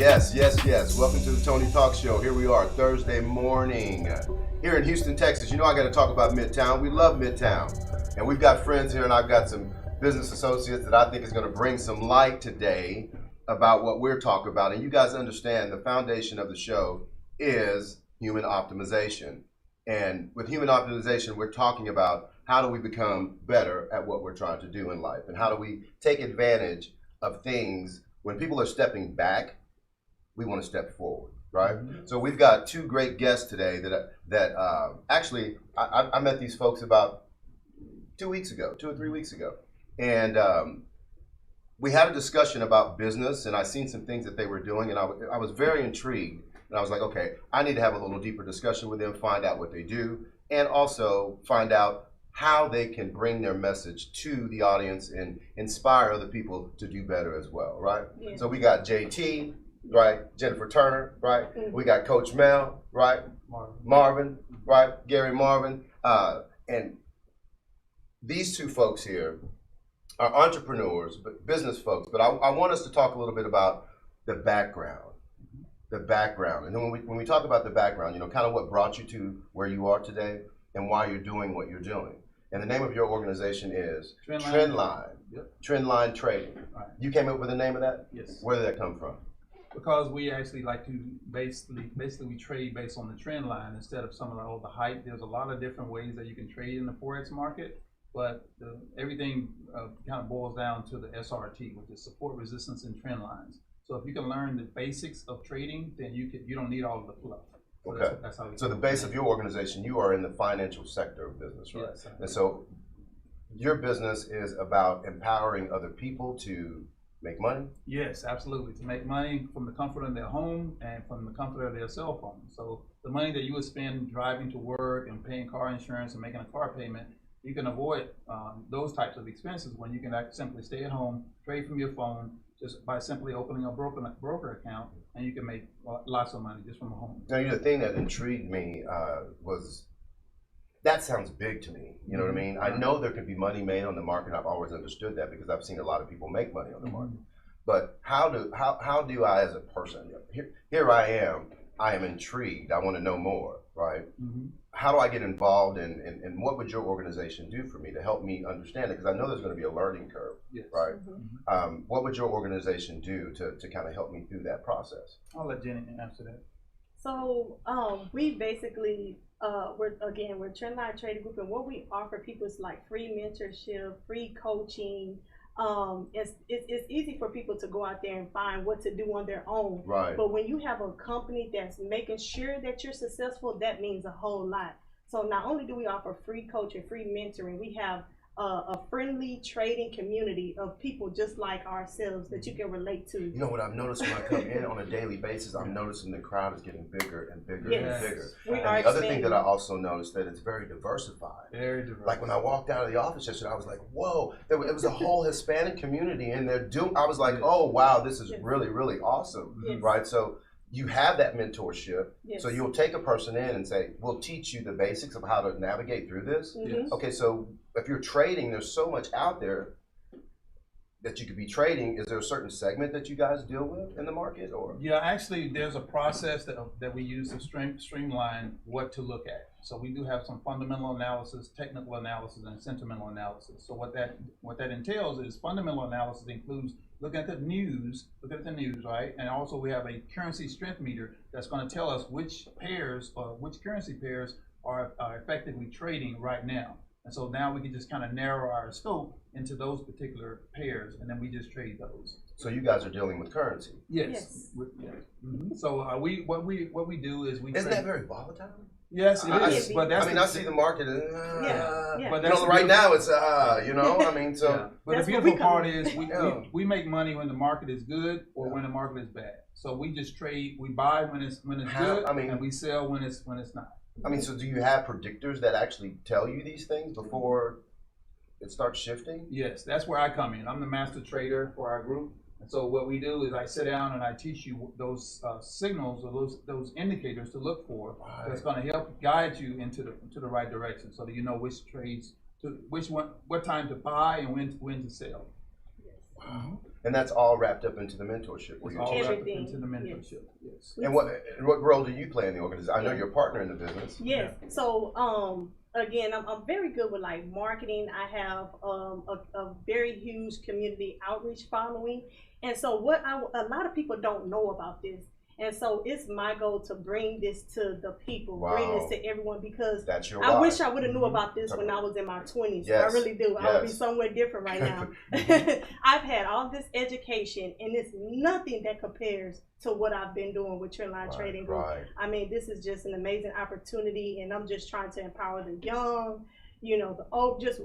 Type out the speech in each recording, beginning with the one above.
Yes. Welcome to the Tony Talk Show. Here we are, Thursday morning, here in Houston, Texas. You know I got to talk about Midtown. We love Midtown. And we've got friends here, and I've got some business associates that I think is going to bring some light today about what we're talking about. And you guys understand the foundation of the show is human optimization. And with human optimization, we're talking about how do we become better at what we're trying to do in life, and how do we take advantage of things when people are stepping back. We want to step forward, right? Mm-hmm. So we've got two great guests today that actually I met these folks about 2 or 3 weeks ago, and we had a discussion about business, and I seen some things that they were doing, and I was very intrigued, and I was like, okay, I need to have a little deeper discussion with them, find out what they do, and also find out how they can bring their message to the audience and inspire other people to do better as well, right? Yeah. So we got JT, right? Jennifer Turner, right? Mm-hmm. We got Coach Mel, right? Marvin, right? Gary Marvin. And these two folks here are entrepreneurs, but business folks. But I want us to talk a little bit about the background. And then when we talk about the background, kind of what brought you to where you are today and why you're doing what you're doing. And the name of your organization is Trendline. Yep. Trendline Trading. Right. You came up with the name of that? Yes. Where did that come from? Because we actually like to basically we trade based on the trend line instead of some of the hype. There's a lot of different ways that you can trade in the Forex market, but everything kind of boils down to the SRT, which is support, resistance, and trend lines. So if you can learn the basics of trading, then you don't need all of the fluff. So okay. That's how so the base of your organization, you are in the financial sector of business, right? Yes. And so your business is about empowering other people to make money? Yes, absolutely. To make money from the comfort of their home and from the comfort of their cell phone. So the money that you would spend driving to work and paying car insurance and making a car payment, you can avoid those types of expenses when you can simply stay at home, trade from your phone, just by simply opening a broker account, and you can make lots of money just from home. Now, the thing that intrigued me was, that sounds big to me. You know what I mean? I know there could be money made on the market. I've always understood that because I've seen a lot of people make money on the market. But how do I, as a person, here I am intrigued. I want to know more, right? Mm-hmm. How do I get involved and what would your organization do for me to help me understand it? Because I know there's going to be a learning curve, yes. Right? Mm-hmm. What would your organization do to kind of help me through that process? I'll let Jenny answer that. So we basically, we're Trendline Trading Group, and what we offer people is like free mentorship, free coaching. It's easy for people to go out there and find what to do on their own. Right. But when you have a company that's making sure that you're successful, that means a whole lot. So not only do we offer free coaching, free mentoring, we have a friendly trading community of people just like ourselves that you can relate to. You know what I've noticed when I come in on a daily basis, I'm noticing the crowd is getting bigger and bigger yes. and bigger. We and are the other thing that I also noticed that it's very diversified. Very diversified. Like when I walked out of the office yesterday, I was like, whoa, it was a whole Hispanic community in there. I was like, oh wow, this is really, really awesome, yes. Right? So you have that mentorship, yes. So you'll take a person in and say, we'll teach you the basics of how to navigate through this. Mm-hmm. Okay, so if you're trading, there's so much out there that you could be trading. Is there a certain segment that you guys deal with in the market? Or yeah, actually there's a process that we use to streamline what to look at. So we do have some fundamental analysis, technical analysis, and sentimental analysis. So what that entails is fundamental analysis includes looking at the news, right? And also we have a currency strength meter that's going to tell us which currency pairs are effectively trading right now. And so now we can just kind of narrow our scope into those particular pairs, and then we just trade those. So you guys are dealing with currency? Yes. Yes. Mm-hmm. So what we do is we. Isn't that very volatile? Yes, it is. But that's I see the market. Yeah. But right now it's I mean so. Yeah. But the beautiful part is we make money when the market is good or when the market is bad. So we just trade. We buy when it's good, and we sell when it's not. I mean, so do you have predictors that actually tell you these things before it starts shifting? Yes, that's where I come in. I'm the master trader for our group. And so what we do is I sit down and I teach you those signals or those indicators to look for. Right. That's going to help guide you into the right direction so that you know which trades, what time to buy and when to sell. Wow. And that's all wrapped up into the mentorship. It's You're all teaching. wrapped Everything, into the mentorship, yes. And what role do you play in the organization? I know you're a partner in the business. Yes. So again, I'm very good with like marketing. I have a very huge community outreach following, and so a lot of people don't know about this. And so it's my goal to bring this to the people, bring this to everyone, because That's your I why. wish I would have knew about this when I was in my 20s. Yes. I really do. I would be Yes. somewhere different right now. I've had all this education, and it's nothing that compares to what I've been doing with Trendline Trading Group. Right. I mean, this is just an amazing opportunity, and I'm just trying to empower the young, you know, the old, just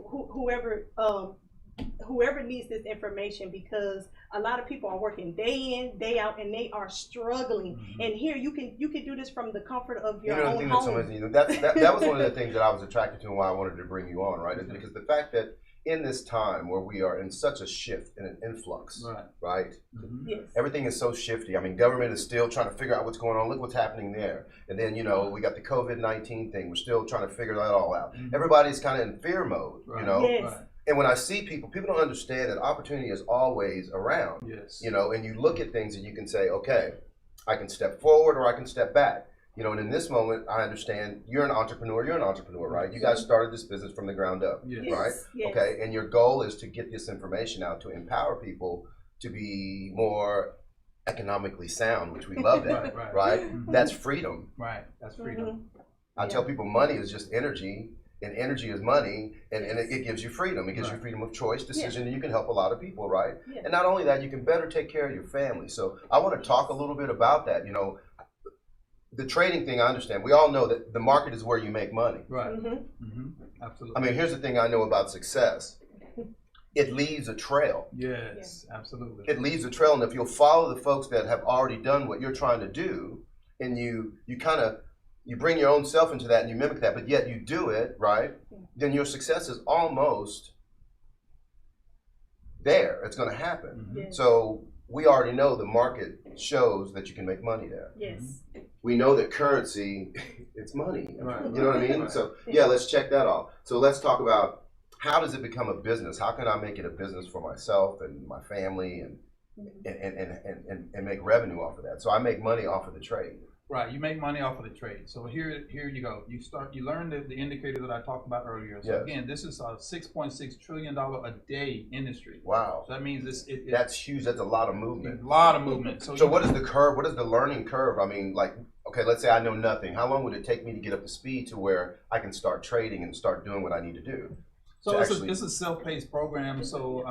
whoever needs this information, because a lot of people are working day in, day out, and they are struggling. Mm-hmm. And here you can do this from the comfort of You your know, the own thing that's so home. amazing, that was one of the things that I was attracted to and why I wanted to bring you on, right? Is because the fact that in this time where we are in such a shift and an influx, right? Mm-hmm. Yes. Everything is so shifty. I mean, government is still trying to figure out what's going on. Look what's happening there. And then, you know, we got the COVID-19 thing. We're still trying to figure that all out. Mhm. Everybody's kind of in fear mode, you know? Yes. Right. And when I see people don't understand that opportunity is always around, Yes. you know, and you look at things and you can say, okay, I can step forward or I can step back. You know, and in this moment, I understand you're an entrepreneur, right? You guys started this business from the ground up, Yes. right? Yes. Okay, and your goal is to get this information out to empower people to be more economically sound, which we love that, Right. right? Mhm. That's freedom. Right. That's freedom. Mhm. I tell people money is just energy, and energy is money, and it gives you freedom. It gives you Right. freedom of choice, decision, and you can help a lot of people, right? Yeah. And not only that, you can better take care of your family. So I want to talk a little bit about that. You know, the trading thing, I understand. We all know that the market is where you make money. Right. Mhm. Mm-hmm. Absolutely. I mean, here's the thing I know about success. It leaves a trail. Yes. Absolutely. It leaves a trail, and if you'll follow the folks that have already done what you're trying to do, and you kind of you bring your own self into that and you mimic that, but yet you do it, right? Then your success is almost there. It's going to happen. Mhm. Yes. So we already know the market shows that you can make money there. Yes. We know that currency, it's money. Right. You know what I mean? Right. So yeah, let's check that off. So let's talk about how does it become a business? How can I make it a business for myself and my family and make revenue off of that? So I make money off of the trade. Right, you make money off of the trade. So here you go. You learn the indicator that I talked about earlier. So Yes. again, this is a $6.6 trillion a day industry. Wow. So that means That's huge. That's a lot of movement. a lot of movement. So what is the curve? What is the learning curve? I mean, like, okay, let's say I know nothing. How long would it take me to get up to speed to where I can start trading and start doing what I need to do? So to it's actually- a self-paced program. So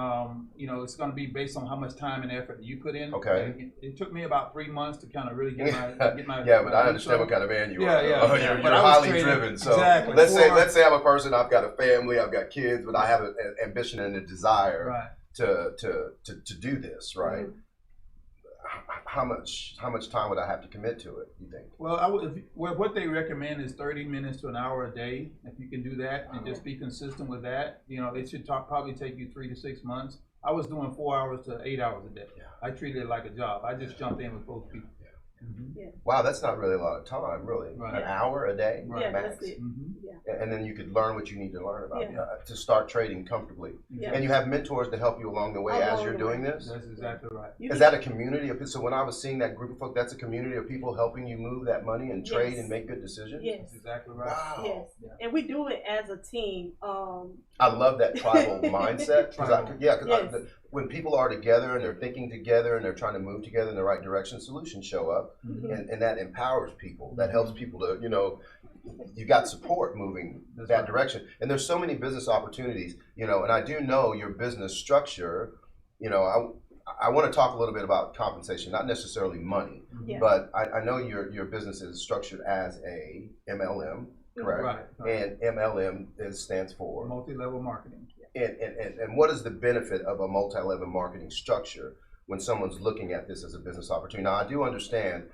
you know, it's going to be based on how much time and effort you put in. Okay. It took me about 3 months to kind of really get my Yeah, but my I understand feet what kind of man you Yeah, are. yeah, Oh, yeah. You're But I was highly trading- driven. So exactly. let's say I'm a person. I've got a family. I've got kids, but I have an ambition and a desire Right. to do this. Right. How much time would I have to commit to it? You think? Well, what they recommend is 30 minutes to an hour a day. If you can do that and just be consistent with that, you know, it should probably take you 3 to 6 months. I was doing 4 hours to 8 hours a day. Yeah. I treated it like a job. I just jumped in with both people. Wow, that's not really a lot of time, really. Right. An hour a day, Right. Yeah, max. that's it. Mhm. And then you could learn what you need to learn about Yeah. to start trading comfortably. Yeah. And you have mentors to help you along the way as Along you're the doing way. this. That's exactly right. You Is can- that a community of people? So when I was seeing that group of folks, that's a community of people helping you move that money and trade Yes. and make good decisions? Yes. That's exactly right. Wow. Yes. Yeah. And we do it as a team. I love that tribal mindset. Tribal. Yes. When people are together and they're thinking together and they're trying to move together in the right direction, solutions show up. Mhm. And that empowers people. That helps people to, you know, you got support moving That's that right. direction. And there's so many business opportunities, you know, and I do know your business structure, you know, I want to talk a little bit about compensation, not necessarily money, Yeah. but I know your business is structured as a MLM, correct? Right. And MLM stands for, Multi-level marketing. and what is the benefit of a multi-level marketing structure when someone's looking at this as a business opportunity? Now, I do understand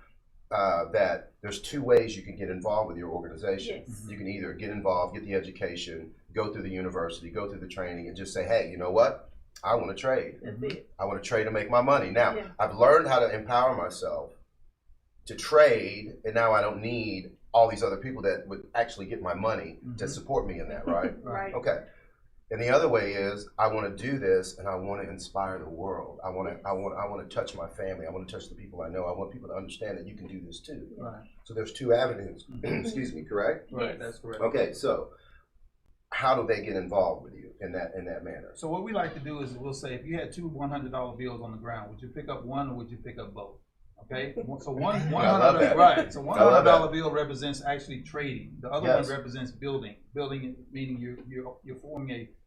that there's two ways you can get involved with your organization. Yes. You can either get involved, get the education, go through the university, go through the training, and just say, hey, you know what? I want to trade. That's it. I want to trade and make my money. Now, Yeah. I've learned how to empower myself to trade, and now I don't need all these other people that would actually get my money to Mhm. support me in that, right? Right. Okay. And the other way is I want to do this and I want to inspire the world. I want to touch my family. I want to touch the people I know. I want people to understand that you can do this too. Right. So there's two avenues. Excuse me, correct? Right, that's correct. Okay, so how do they get involved with you in that manner? So what we like to do is we'll say if you had two $100 bills on the ground, would you pick up one or would you pick up both? Okay, so one love that. $100, right? So love that. $100 bill represents actually trading. The other Yes. one represents building. Building meaning you're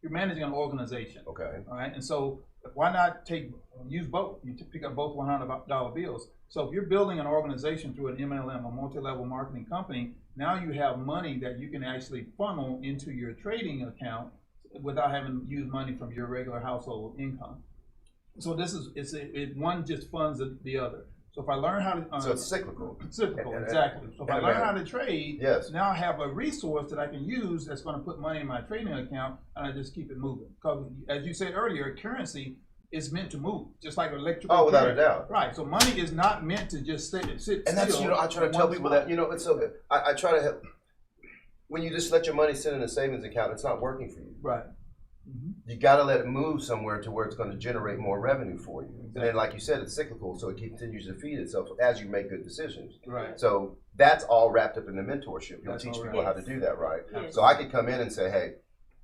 managing an organization. Okay. All right, and so why not use both? You pick up both $100 bills. So if you're building an organization through an MLM, a multi-level marketing company, now you have money that you can actually funnel into your trading account without having to use money from your regular household income. So this is one just funds the other. So if I learn how to So it's cyclical. Exactly. So if I learn how to trade, Yes. now I have a resource that I can use that's going to put money in my trading account, and I just keep it moving. Because as you said earlier, currency is meant to move, just like electrical. Oh, without a current. doubt. Right. So money is not meant to just sit And that's, still I try to in tell one people spot. that, it's so good. I try to help. When you just let your money sit in a savings account, it's not working for you. Right. You got to let it move somewhere to where it's going to generate more revenue for you. And then, like you said, it's cyclical, so it continues to feed itself as you make good decisions. Right. So that's all wrapped up in the mentorship. You'll That's teach all people how to right. do that, right? Yes. So I could come in and say, hey,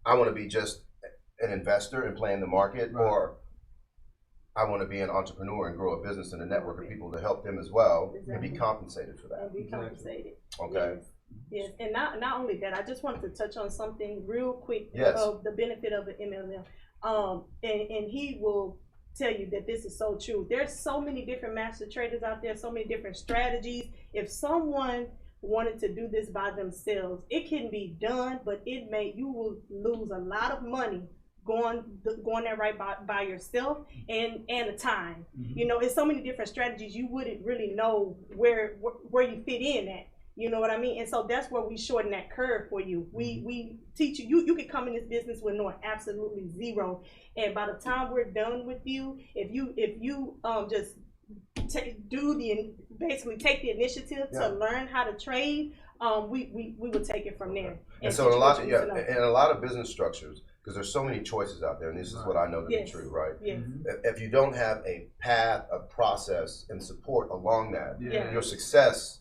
I want to be just an investor and play in the market, Right. or I want to be an entrepreneur and grow a business and a network of people to help them as well and be Exactly. compensated for that. And be Exactly. compensated. Okay. Yes, and not only that, I just wanted to touch on something real quick Yes. of the benefit of an MLM. And he will tell you that this is so true. There's so many different master traders out there, so many different strategies. If someone wanted to do this by themselves, it can be done, but you will lose a lot of money going there right by yourself and the time. Mhm. It's so many different strategies you wouldn't really know where you fit in at. You know what I mean? And so that's where we shorten that curve for you. We teach you can come in this business with knowing absolutely zero. And by the time we're done with you, if you just basically take the initiative Yeah. to learn how to trade, we will take it from there. And so teach in you what you need to know. in a lot of business structures, because there's so many choices out there, and this is Right. what I know to be Yes. true, right? Yes. If you don't have a path, a process, and support along that, Yeah. your success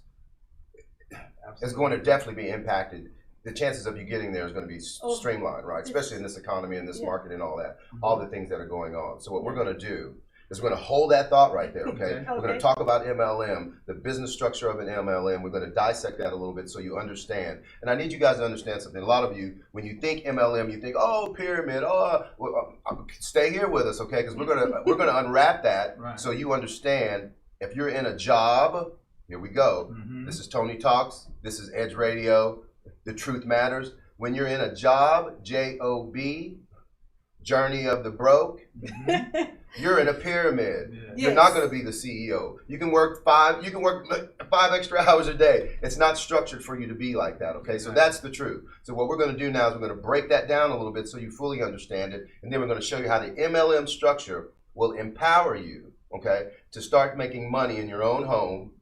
Absolutely. is going to definitely be impacted. The chances of you getting there is going to be Oh. streamlined, right? Especially in this economy and this Yeah. market and all that, Mhm. all the things that are going on. So what we're going to do is we're going to hold that thought right there, okay? Okay. We're going to talk about MLM, the business structure of an MLM. We're going to dissect that a little bit so you understand. And I need you guys to understand something. A lot of you, when you think MLM, you think, oh, pyramid, stay here with us, okay? Because we're gonna unwrap that Right. so you understand. If you're in a job, here we go. Mhm. This is Tony Talks. This is Edge Radio. The truth matters. When you're in a job, JOB, Journey of the Broke, Mhm. you're in a pyramid. Yeah. You're not going to be the CEO. You can work five extra hours a day. It's not structured for you to be like that, okay? So Right. that's the truth. So what we're going to do now is we're going to break that down a little bit so you fully understand it, and then we're going to show you how the MLM structure will empower you, okay, to start making money in your own home,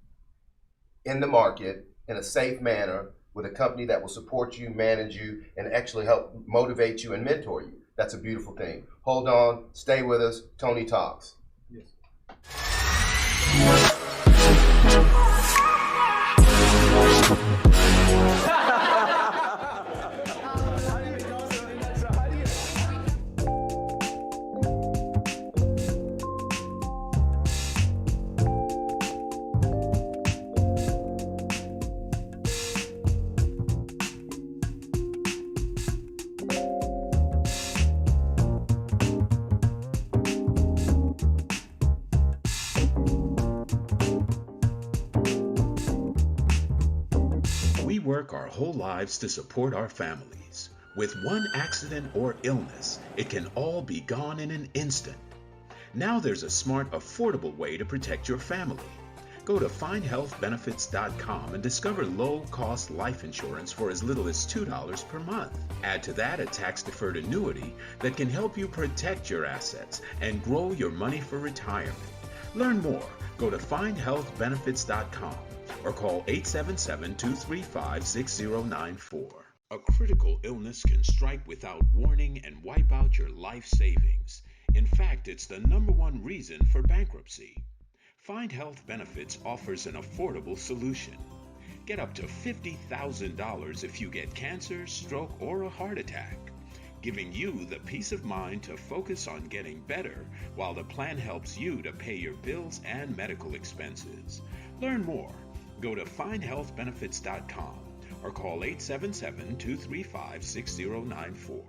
in the market, in a safe manner, with a company that will support you, manage you, and actually help motivate you and mentor you. That's a beautiful thing. Hold on, stay with us. Tony Talks. Yes. We work our whole lives to support our families. With one accident or illness, it can all be gone in an instant. Now there's a smart, affordable way to protect your family. Go to findhealthbenefits.com and discover low-cost life insurance for as little as $2 per month. Add to that a tax-deferred annuity that can help you protect your assets and grow your money for retirement. Learn more. Go to findhealthbenefits.com or call 877-235-6094. A critical illness can strike without warning and wipe out your life savings. In fact, it's the #1 reason for bankruptcy. Find Health Benefits offers an affordable solution. Get up to $50,000 if you get cancer, stroke, or a heart attack, giving you the peace of mind to focus on getting better while the plan helps you to pay your bills and medical expenses. Learn more. Go to findhealthbenefits.com or call 877-235-6094.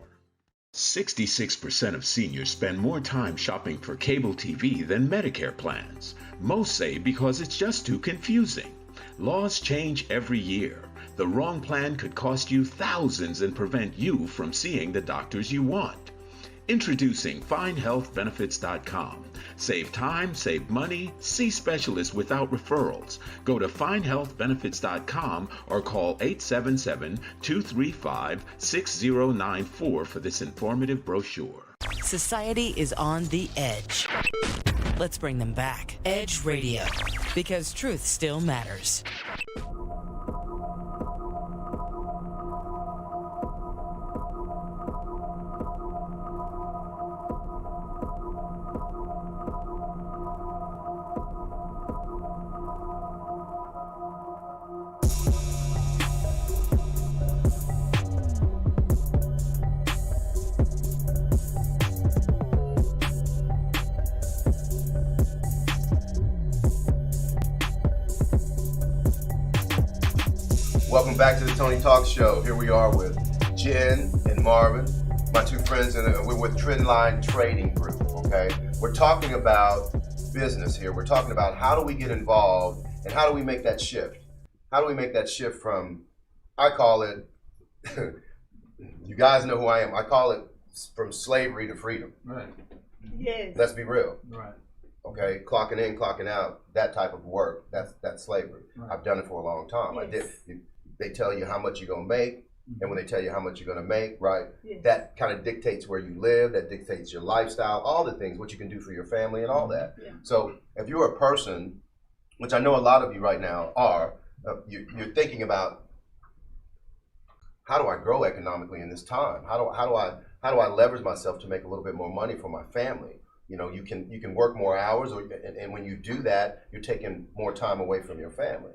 66% of seniors spend more time shopping for cable TV than Medicare plans. Most say because it's just too confusing. Laws change every year. The wrong plan could cost you thousands and prevent you from seeing the doctors you want. Introducing FindHealthBenefits.com. Save time, save money, see specialists without referrals. Go to FindHealthBenefits.com or call 877-235-6094 for this informative brochure. Society is on the edge. Let's bring them back. Edge Radio, because truth still matters. Welcome back to the Tony Talk Show. Here we are with Jen and Marvin, my two friends, and we're with Trendline Trading Group, okay? We're talking about business here. We're talking about how do we get involved and how do we make that shift? How do we make that shift from, I call it, you guys know who I am, I call it from slavery to freedom. Right, Yes. Let's be real. right. Okay, clocking in, clocking out, that type of work, that's slavery. Right. I've done it for a long time. Yes. They tell you how much you're gonna make, and when they tell you how much you're gonna make, right, Yes. that kind of dictates where you live, that dictates your lifestyle, all the things, what you can do for your family and all that. Yeah. So if you're a person, which I know a lot of you right now are, you're thinking about, how do I grow economically in this time? How do I leverage myself to make a little bit more money for my family? You know, you can work more hours, and when you do that, you're taking more time away from your family.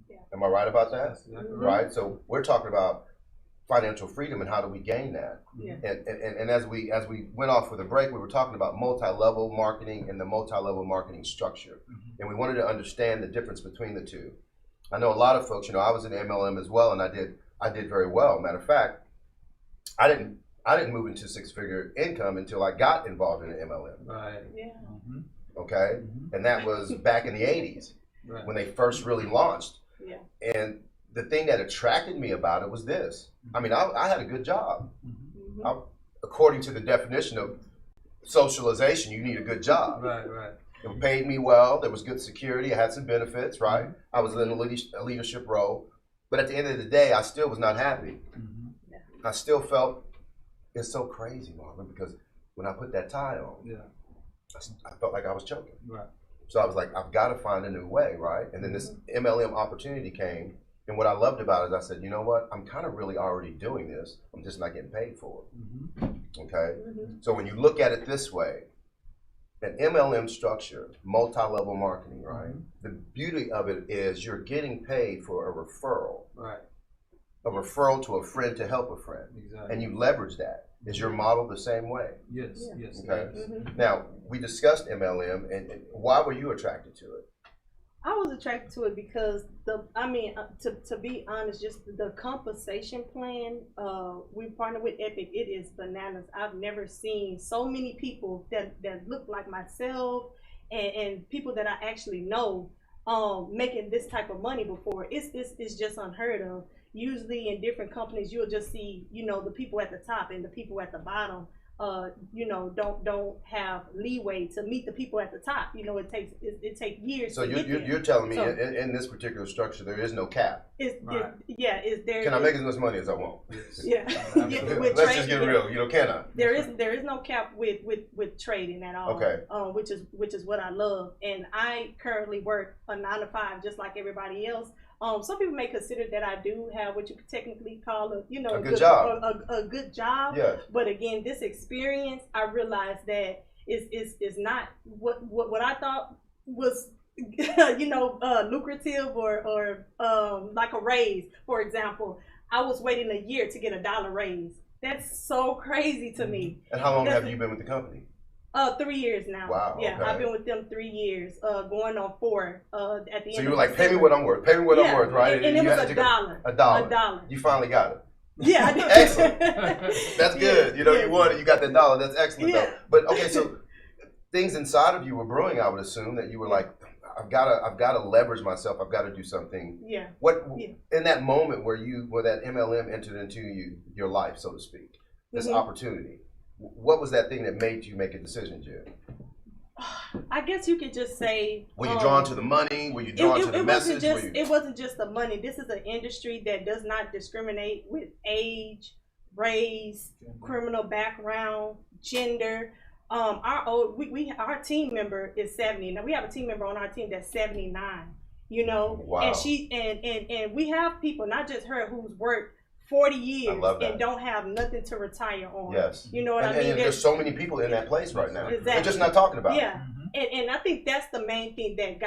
Yeah. Am I right about that? That's exactly Right. So we're talking about financial freedom and how do we gain that? Yeah. And as we went off for the break, we were talking about multi-level marketing and the multi-level marketing structure, and we wanted to understand the difference between the two. I know a lot of folks. You know, I was in MLM as well, and I did very well. Matter of fact, I didn't move into six-figure income until I got involved in the MLM. Right. Yeah. Okay, and that was back in the '80s Right. when they first really launched. Yeah. And the thing that attracted me about it was this. I mean, I had a good job. Mhm. According to the definition of socialization, you need a good job. Right, right. It paid me well. There was good security. I had some benefits, right? I was in a leadership role. But at the end of the day, I still was not happy. I still felt, it's so crazy, Marvin, because when I put that tie on, Yeah. I felt like I was choking. Right. So I was like, I've got to find a new way, right? And then this MLM opportunity came. And what I loved about it is I said, you know what? I'm kind of really already doing this. I'm just not getting paid for it. Okay? So when you look at it this way, an MLM structure, multi-level marketing, right? The beauty of it is you're getting paid for a referral. Right. A referral to a friend to help a friend. Exactly. And you leverage that. Is your model the same way? Yes. Yeah. Yes. Okay. Yes. Now, we discussed MLM, and why were you attracted to it? I was attracted to it because to be honest, just the compensation plan. We partnered with Epic. It is bananas. I've never seen so many people that look like myself and people that I actually know making this type of money before. It's just unheard of. Usually in different companies, you'll just see, you know, the people at the top and the people at the bottom, you know, don't have leeway to meet the people at the top. You know, it takes years. So to get there. you're telling me So- in this particular structure, there is no cap. Right. Is there? Can I make as much money as I want? Yeah. Absolutely. With Let's just get trading, real. You know, can I? There is no cap with trading at all. Okay. Which is what I love, and I currently work a 9 to 5 just like everybody else. Some people may consider that I do have what you could technically call A good job. a good job. Yes. But again, this experience, I realized that is not what I thought was lucrative or like a raise. For example, I was waiting a year to get $1 raise. That's so crazy to me. And how long have you been with the company? 3 years now. Wow, Yeah, okay. I've been with them 3 years, going on 4. At the end. So you of were like, pay me December. what I'm worth. Pay me what I'm worth, right? And it you was had to $1. take $1. $1. You finally got it. Yeah, I did. Excellent. That's good. Yeah, You won it. You got that $1. That's excellent, Yeah. though. But okay, so things inside of you were brewing. I would assume that you were like, I've got to leverage myself. I've got to do something. Yeah. What Yeah. in that moment where that MLM entered into your life, so to speak, this Mhm. opportunity? What was that thing that made you make a decision, Jen? I guess you could just say. Were you drawn to the money? Were you drawn to the message? It wasn't just the money. This is an industry that does not discriminate with age, race, criminal background, gender. Our team member is 70. Now we have a team member on our team that's 79. Wow. And she and we have people, not just her, who's worked 40 years and don't have nothing to retire on. Yes. You know what I mean? And there's so many people in that place right now. Exactly. They're just not talking about Yeah. it. And I think that's the main thing that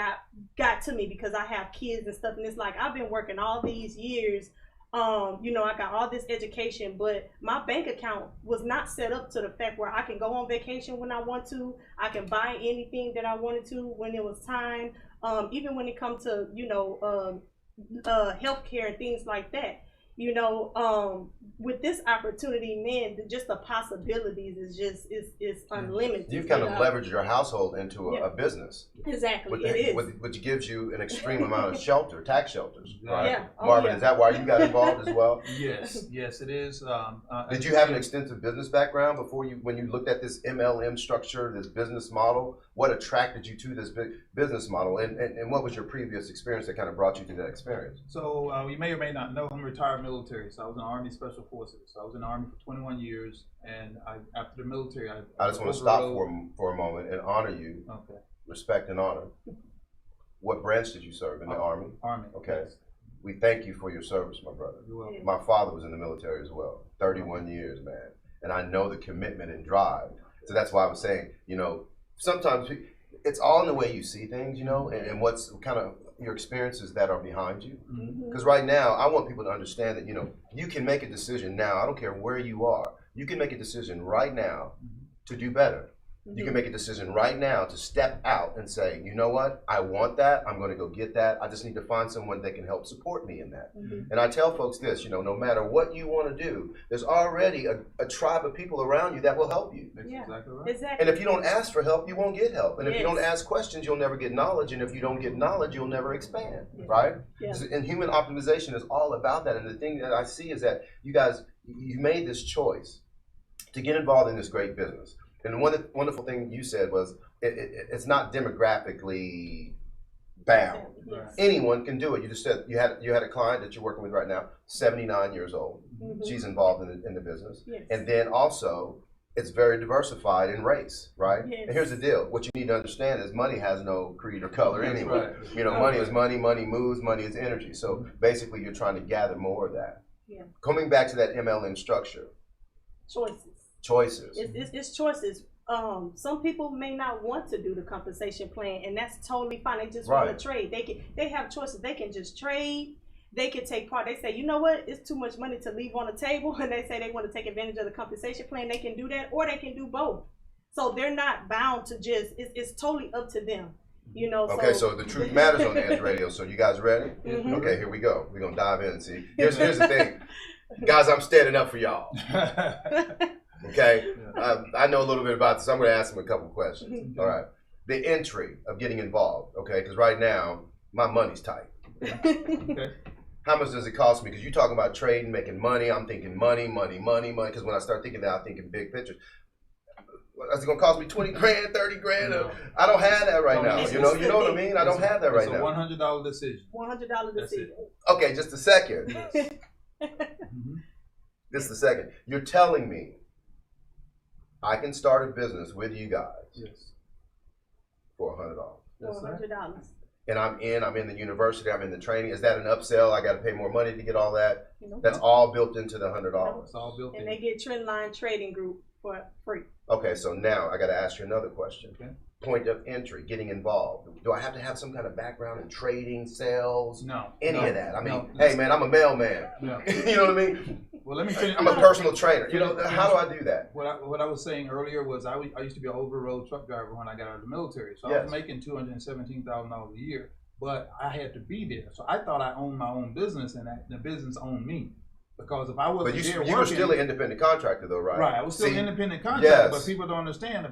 got to me, because I have kids and stuff, and it's like I've been working all these years. I got all this education, but my bank account was not set up to the fact where I can go on vacation when I want to. I can buy anything that I wanted to when it was time. Even when it comes to healthcare and things like that. With this opportunity, man, just the possibilities is unlimited. You've kind of leveraged your household into a business. Exactly, it is. Which gives you an extreme amount of shelter, tax shelters. Right? Yeah. Oh, Marvin, yeah. is that why you got involved as well? Yes, it is. Did you have an extensive business background when you looked at this MLM structure, this business model? What attracted you to this business model, and what was your previous experience that kind of brought you to that experience? So you may or may not know, I'm retired military. So I was in the Army Special Forces. So I was in the Army for 21 years, and after the military, I just want to stop for a moment and honor you. Okay. Respect and honor. What branch did you serve in the Army? Army. Okay. Yes. We thank you for your service, my brother. You're welcome. My father was in the military as well, 31 years, man. And I know the commitment and drive. So that's why I was saying, sometimes it's all in the way you see things, and what's kind of your experiences that are behind you. Because right now, I want people to understand that, you can make a decision now. I don't care where you are. You can make a decision right now to do better. You can make a decision right now to step out and say, you know what, I want that, I'm going to go get that, I just need to find someone that can help support me in that. And I tell folks this, no matter what you want to do, there's already a tribe of people around you that will help you. That's exactly right. Exactly. And if you don't ask for help, you won't get help. And if you Yes. don't ask questions, you'll never get knowledge. And if you don't get knowledge, you'll never expand, right? Yeah. And human optimization is all about that. And the thing that I see is that you guys, you made this choice to get involved in this great business. And one wonderful thing you said was it's not demographically bound. Yes. Anyone can do it. You just said you had a client that you're working with right now, 79 years old. She's involved in the business. Yes. And then also, it's very diversified in race, right? Yes. And here's the deal. What you need to understand is money has no creed or color That's anyway. right. Money is money, money moves, money is energy. So basically, you're trying to gather more of that. Yeah. Coming back to that MLM structure, choices. It's choices. Some people may not want to do the compensation plan, and that's totally fine. They just want to trade. They have choices. They can just trade. They can take part. They say, you know what, it's too much money to leave on the table, and they say they want to take advantage of the compensation plan. They can do that, or they can do both. So they're not bound to just. It's totally up to them. Okay, so the truth matters on the Edge Radio. So you guys ready? Okay, here we go. We're gonna dive in and see. Here's the thing, guys. I'm standing up for y'all. Okay, I know a little bit about this. I'm going to ask them a couple questions. All right, the entry of getting involved. Okay, because right now my money's tight. Okay. How much does it cost me? Because you're talking about trading, making money. I'm thinking money. Because when I start thinking that, I think in big pictures. Is it going to cost me 20 grand, 30 grand? No. I don't have that right now. It's You know what I mean? I don't have that right It's a now. $100 decision. $100 That's decision. Okay, just a second. Yes. Mhm. Just a second. You're telling me I can start a business with you guys Yes. for $100. That's right. $100. and I'm in the university, I'm in the training. Is that an upsell? I got to pay more money to get all that? You That's all built into the $100. It's all built And in. they get Trendline Trading Group for free. Okay, so now I got to ask you another question. Okay. Point of entry, getting involved. Do I have to have some kind of background in trading, sales, No. any no, of that? I mean, no. hey man, I'm a mailman. No. You know what I mean? Well, let me finish. I'm a personal trainer. You know, how do I do that? What I was saying earlier was I used to be an over-the-road truck driver when I got out of the military. So I Yes. was making $217,000 a year, but I had to be there. So I thought I owned my own business and that the business owned me. Because if I wasn't But there you working, were still an independent contractor though, right? right, I was still See, an independent contractor, yes. but people don't understand the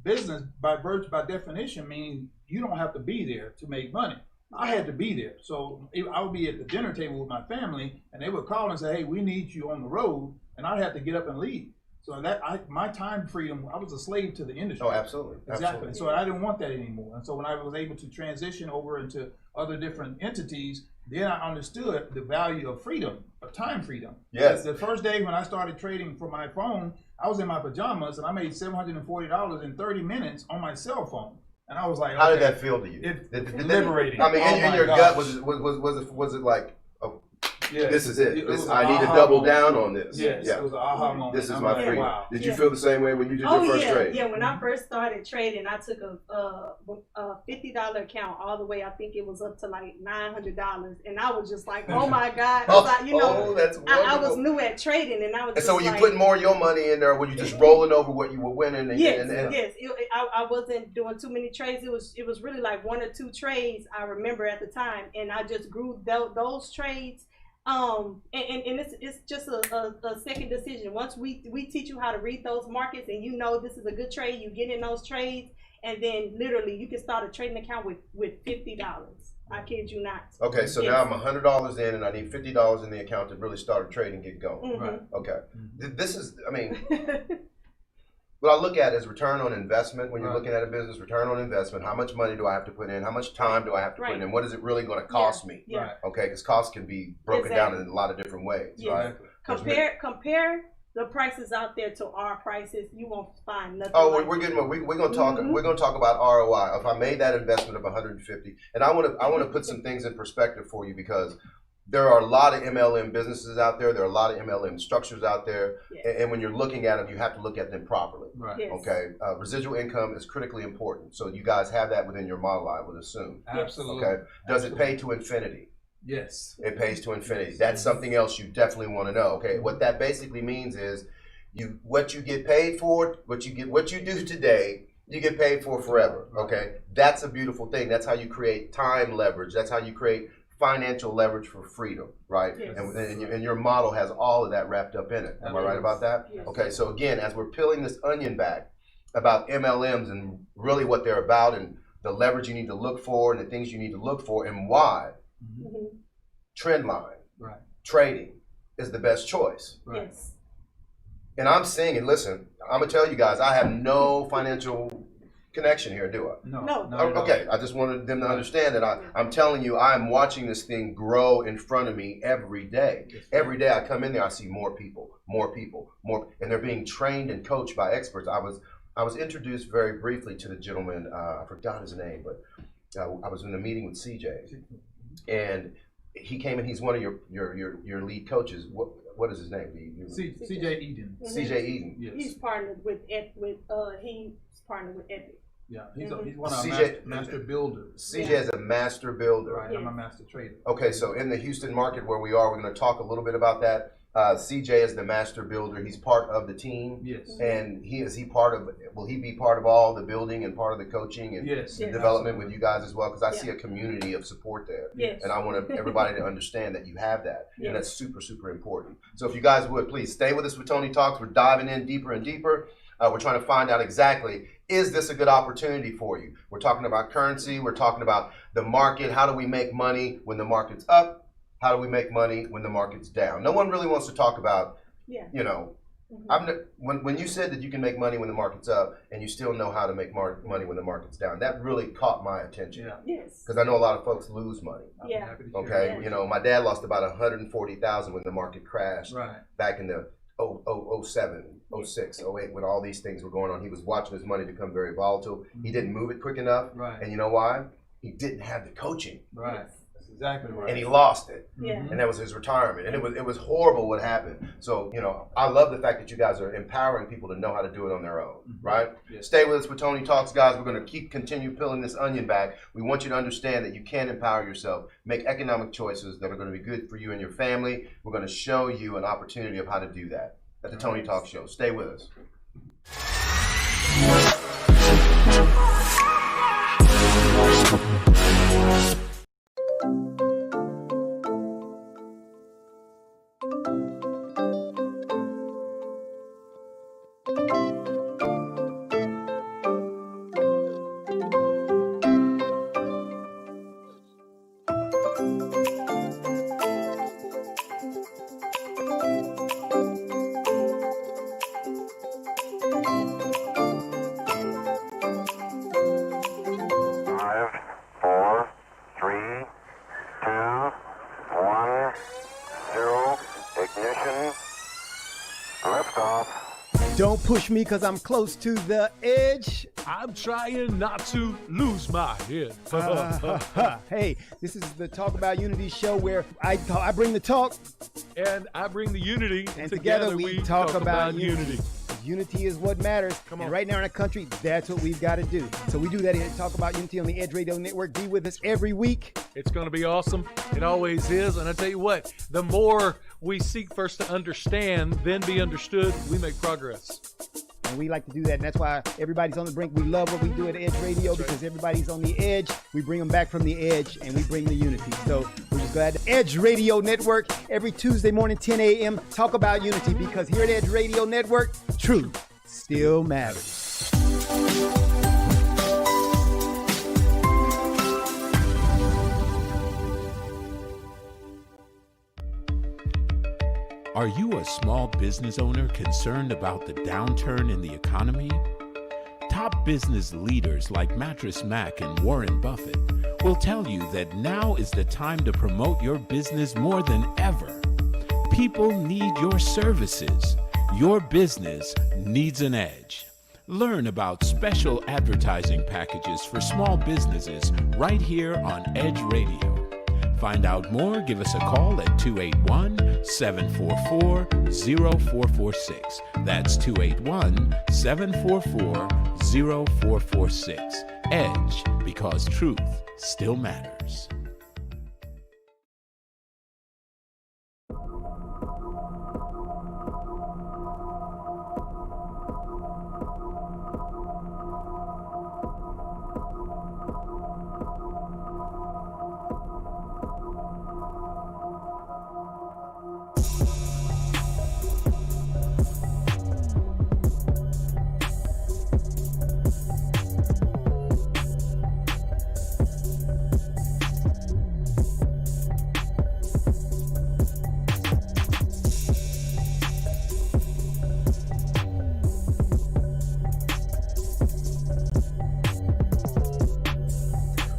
business by definition means you don't have to be there to make money. I had to be there. So I would be at the dinner table with my family and they would call and say, hey, we need you on the road, and I'd have to get up and leave. So my time freedom, I was a slave to the industry. Oh, absolutely. Exactly. Absolutely. So I didn't want that anymore. And so when I was able to transition over into other different entities, then I understood the value of freedom, of time freedom. Yes. The first day when I started trading for my phone, I was in my pajamas and I made $740 in 30 minutes on my cell phone. And I was like, How did okay, that feel to you? It's liberating. I mean, Oh in my your gosh. gut, was it like, oh, Yes. this is it. It was I an need to aha double moment. down on this. Yes, Yeah. it was an aha moment. This is I'm my like, freedom. wow. Did you feel the same way when you did your first trade? Yeah. When I first started trading, I took a $50 account all the way. I think it was up to like $900, and I was just like, "Oh my God!" That's wonderful. I was new at trading, and I was. And so just when you like, putting more of your money in there, were you just rolling over what you were winning? And, Yes, and yes. I wasn't doing too many trades. It was really like 1 or 2 trades I remember at the time, and I just grew those trades. And it's just a second decision. Once we teach you how to read those markets, and you know this is a good trade, you get in those trades, and then literally you can start a trading account with $50. I kid you not. Okay, so Yes. now I'm $100 in, and I need $50 in the account to really start a trade and get going. Mhm. Right. Okay, this is, I mean, what I look at is return on investment. When you're Right. looking at a business, return on investment. How much money do I have to put in? How much time do I have to put Right. in? What is it really going to cost me? Yeah. Right. Okay, because costs can be broken down Exactly. in a lot of different ways, Yeah. right? Exactly. Compare the prices out there to our prices. You won't find nothing. Oh, like we're it. getting. We're going to talk. Mhm. We're going to talk about ROI. If I made that investment of 150, and I want to put some things in perspective for you, because there are a lot of MLM businesses out there. There are a lot of MLM structures out there, Yes. and when you're looking at them, you have to look at them properly. Right. Yes. Okay, residual income is critically important. So you guys have that within your model, I would assume. Absolutely. Okay, does it pay to infinity? Yes. It pays to infinity. That's something else you definitely want to know. Okay, what that basically means is what you get paid for, what you do today, you get paid for forever. Okay, that's a beautiful thing. That's how you create time leverage. That's how you create financial leverage for freedom, right? Yes. And your model has all of that wrapped up in it. Am I right about that? Yes. Okay, so again, as we're peeling this onion back about MLMs and really what they're about and the leverage you need to look for and the things you need to look for and why, Mhm. trend line, Right. trading is the best choice. Right. Yes. And I'm saying, and listen, I'm gonna tell you guys, I have no financial connection here, do I? No. No. not at all. Okay, I just wanted them to understand that I'm telling you, I'm watching this thing grow in front of me every day. Every day I come in there, I see more people, and they're being trained and coached by experts. I was introduced very briefly to the gentleman. I forgot his name, but I was in a meeting with CJ, and he came in. He's one of your lead coaches. What is his name? CJ Eden. CJ Eden. Yes. He's partnered with Epic. Yeah. He's Mhm. he's one of our CJ master builders. CJ is a master builder. Right. I'm a master trader. Okay, so in the Houston market where we are, we're going to talk a little bit about that. CJ is the master builder. He's part of the team. Yes. And will he be part of all the building and part of the coaching and Yes. the Yes. development with you guys as well? Because I see Yeah. a community of support there. Yes. And I want everybody to understand that you have that. Yes. And that's super, super important. So if you guys would, please stay with us with Tony Talks. We're diving in deeper and deeper. We're trying to find out exactly, is this a good opportunity for you? We're talking about currency. We're talking about the market. How do we make money when the market's up? How do we make money when the market's down? No one really wants to talk about, Yeah. you know, Mhm. when you said that you can make money when the market's up and you still know how to make money when the market's down, that really caught my attention. Yeah. Yes. Because I know a lot of folks lose money. I'll be Yeah. happy to share Okay, that with you know, my dad lost about 140,000 when the market crashed Right. back in the 07, 06, 08, when all these things were going on. He was watching his money become very volatile. He didn't move it quick enough. Right. And you know why? he didn't have the coaching. Right. That's exactly right. And he lost it. Yeah. And that was his retirement. And it was horrible what happened. So, I love the fact that you guys are empowering people to know how to do it on their own, right? Yes. Stay with us with Tony Talks, guys. We're going to continue peeling this onion back. We want you to understand that you can empower yourself, make economic choices that are going to be good for you and your family. We're going to show you an opportunity of how to do that at the Tony Talk Show. Stay with us. Don't push me because I'm close to the edge. I'm trying not to lose my head. Hey, this is the Talk About Unity show where I bring the talk. And I bring the unity. And together we talk about unity. Unity is what matters. Come on. And right now in our country, that's what we've got to do. So we do that here at Talk About Unity on the Edge Radio Network. Be with us every week. It's going to be awesome. It always is. And I tell you what, the more we seek first to understand, then be understood, we make progress. And we like to do that. And that's why everybody's on the brink. We love what we do at Edge Radio because everybody's on the edge. We bring them back from the edge and we bring the unity. So we're just glad to Edge Radio Network every Tuesday morning, 10 a.m. Talk About Unity because here at Edge Radio Network, truth still matters. Are you a small business owner concerned about the downturn in the economy? Top business leaders like Mattress Mac and Warren Buffett will tell you that now is the time to promote your business more than ever. People need your services. Your business needs an edge. Learn about special advertising packages for small businesses right here on Edge Radio. Find out more, give us a call at 281-744-0446. That's 281-744-0446. Edge, because truth still matters.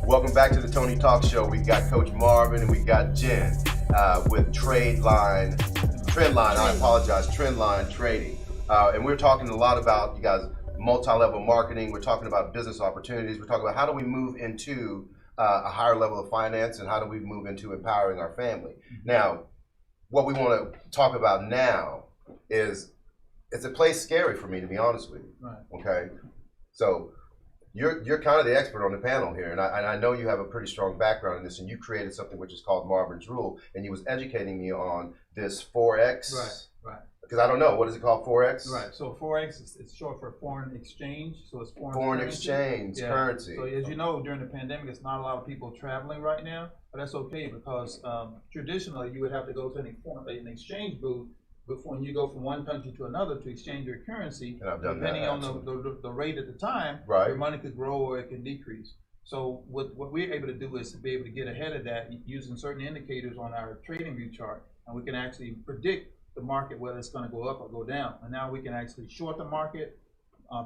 Welcome back to the Tony Talk Show. We got Coach Marvin and we got Jen with Trendline, Trendline Trading. And we're talking a lot about, you guys, multi-level marketing. We're talking about business opportunities. We're talking about how do we move into a higher level of finance and how do we move into empowering our family. Now, what we want to talk about now is it's a place scary for me, to be honest with you. Right. Okay? So you're kind of the expert on the panel here, and I know you have a pretty strong background in this, and you created something which is called Marvin's Rule, and you was educating me on this Forex. Right. Because I don't know, what is it called, Forex? Right. So Forex is short for foreign exchange. So it's Foreign exchange, currency. So as you know, during the pandemic, it's not a lot of people traveling right now, but that's okay because traditionally you would have to go to an exchange booth before you go from one country to another to exchange your currency. And I've done depending that, on the rate at the time, right, your money could grow or it can decrease. So what we're able to do is to be able to get ahead of that using certain indicators on our trading view chart, and we can actually predict the market whether it's going to go up or go down. And now we can actually short the market